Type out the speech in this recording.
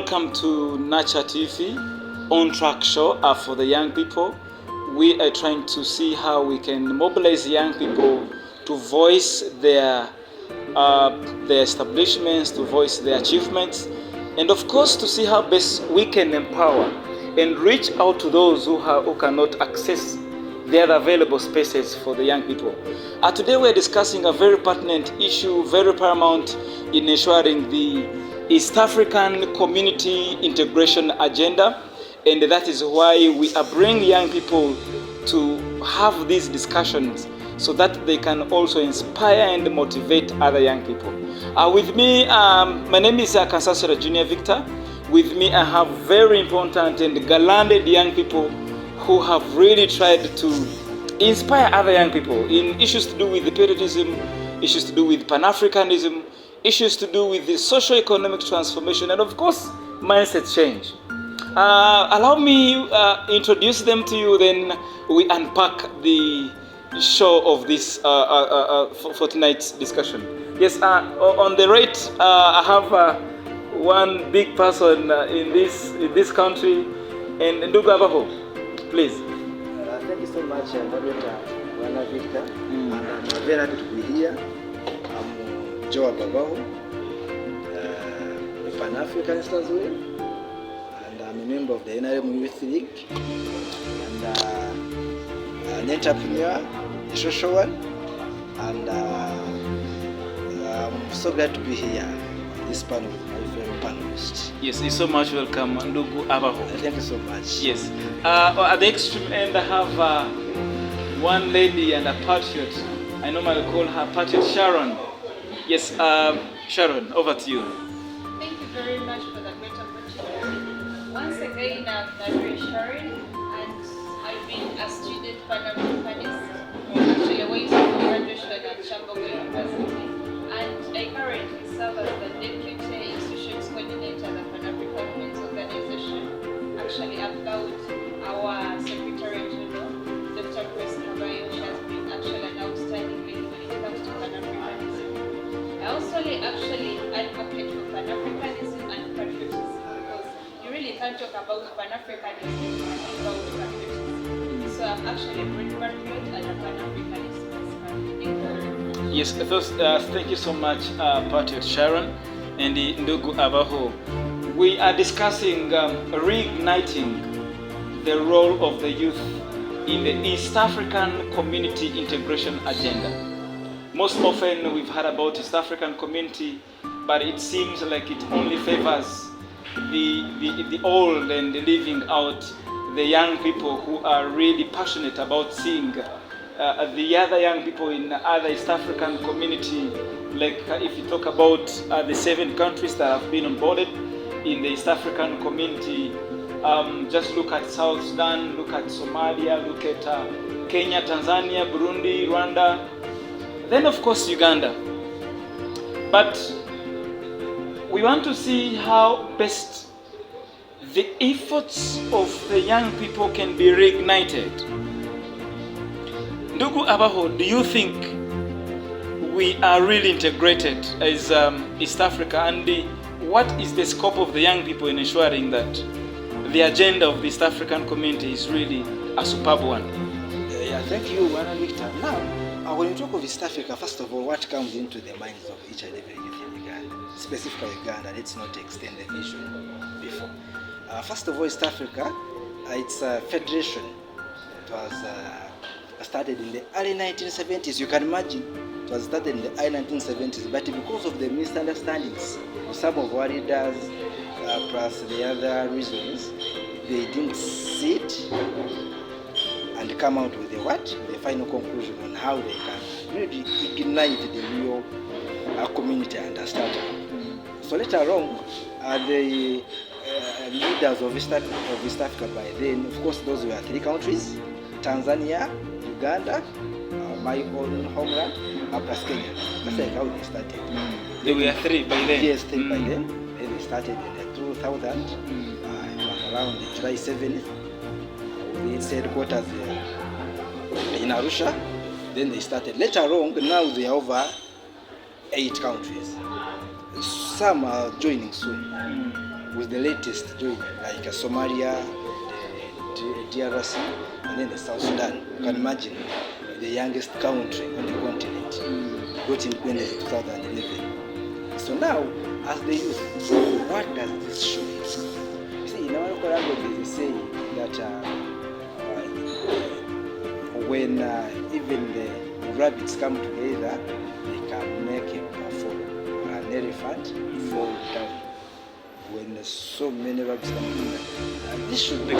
Welcome to Nature TV on track show for the young people. We are trying to see how we can mobilize young people to voice their establishments, to voice their achievements, and of course to see how best we can empower and reach out to those who cannot access the other available spaces for the young people. Today we're discussing a very pertinent issue, very paramount in ensuring the East African community integration agenda, and that is why we are bringing young people to have these discussions so that they can also inspire and motivate other young people. With me, my name is Akansasira Junior Victor. With me, I have very important and gallant young people who have really tried to inspire other young people in issues to do with the patriotism, issues to do with Pan-Africanism, issues to do with the socio-economic transformation, and of course, mindset change. Allow me introduce them to you, then we unpack the show of this for tonight's discussion. Yes, on the right, I have one big person in this country, and Ndugu Abaho, please. Thank you so much, Moderator Victor. And I'm very happy to be here. I'm Abaho, a Pan-Africanist as well, and I'm a member of the Honourable Youth League, and an entrepreneur, a social one, and I'm so glad to be here on this panel with my fellow panelists. Yes, you're so much welcome, Ndugu Abaho. Thank you so much. Yes. At the extreme end, I have one lady and a Patriot. I normally call her Patriot Sharon. Yes, Sharon, over to you. Thank you very much for the great opportunity. Once again, I'm Patriot Sharon, and I've been a student Pan-Africanist, actually waiting for graduation at Abaho University, and I currently serve as the Deputy Institutions Coordinator at the Pan-African Women's Organization, actually about our Secretary General, Dr. Abaho. She has been actually an outstanding lady when it comes to Pan-Africanism. I also actually advocate for Pan-Africanism and patriotism, because you really can't talk about Pan-Africanism without patriotism. So I'm actually a great patriot and a Pan-Africanist. Yes, first, thank you so much, Patriot Sharon and Ndugu Abaho. We are discussing reigniting the role of the youth in the East African community integration agenda. Most often we've heard about East African community, but it seems like it only favors the old and leaving out the young people who are really passionate about seeing the other young people in other East African community. Like if you talk about the 7 countries that have been onboarded in the East African community, just look at South Sudan, look at Somalia, look at Kenya, Tanzania, Burundi, Rwanda, then of course Uganda. But we want to see how best the efforts of the young people can be reignited. Ndugu Abaho, do you think we are really integrated as East Africa, and what is the scope of the young people in ensuring that the agenda of the East African community is really a superb one? Yeah, thank you, Victor. Now, when you talk of East Africa, first of all, what comes into the minds of each and every youth in Uganda, specifically Uganda, let's not extend the vision before. First of all, East Africa, it's a federation. It was started in the early 1970s. You can imagine, it was started in the early 1970s, but because of the misunderstandings of some of our leaders, plus the other reasons, they didn't sit and come out with the final conclusion on how they can really ignite the real community understanding. So later on, the leaders of East Africa by then, of course, those were 3 countries: Tanzania, Uganda, my own homeland, plus Kenya. That's like how they started. There were 3 by then? Yes, 3 by then. Then they started in the 2000, it was around July 7th, with its headquarters in Arusha. Then they started. Later on, now they are over 8 countries. some are joining soon with the latest joining, like Somalia, the DRC, and then the South Sudan. You can imagine the youngest country on the continent got independence in 2011. So now, as the youth, what does this show? You see, in our local language, they say that when even the rabbits come together, they can make a fall. An elephant fall down. When so many rabbits come together, this should be